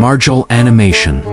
Marjol Animation.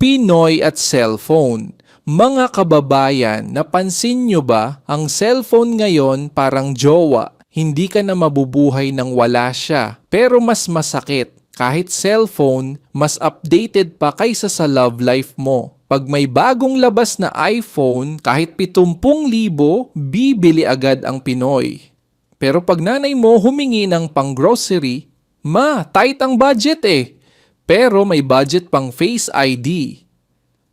Pinoy at cellphone. Mga kababayan, napansin nyo ba ang cellphone ngayon parang jowa? Hindi ka na mabubuhay nang wala siya. Pero mas masakit, kahit cellphone, mas updated pa kaysa sa love life mo. Pag may bagong labas na iPhone, kahit 70,000, bibili agad ang Pinoy. Pero pag nanay mo humingi ng pang-grocery, "Ma, tight ang budget eh." Pero may budget pang Face ID.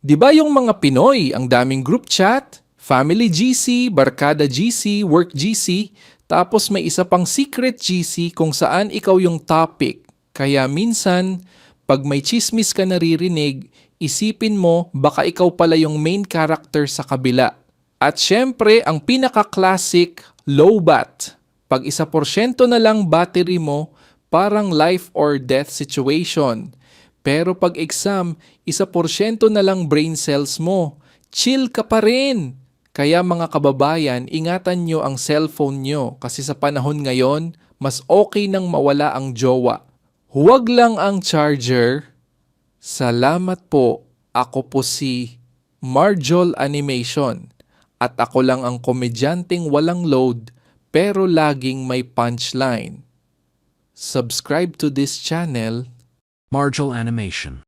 Di ba yung mga Pinoy, ang daming group chat, family GC, barkada GC, work GC, tapos may isa pang secret GC kung saan ikaw yung topic. Kaya minsan, pag may chismis ka naririnig, isipin mo baka ikaw pala yung main character sa kabila. At syempre, ang pinaka-classic, lowbat. Pag 1% na lang battery mo, parang life or death situation. Pero pag exam, 1% na lang brain cells mo. Chill ka pa rin. Kaya mga kababayan, ingatan nyo ang cellphone nyo kasi sa panahon ngayon, mas okay nang mawala ang jowa. Huwag lang ang charger. Salamat po. Ako po si Marjol Animation. At ako lang ang komedyanteng walang load pero laging may punchline. Subscribe to this channel. Marjol Animation.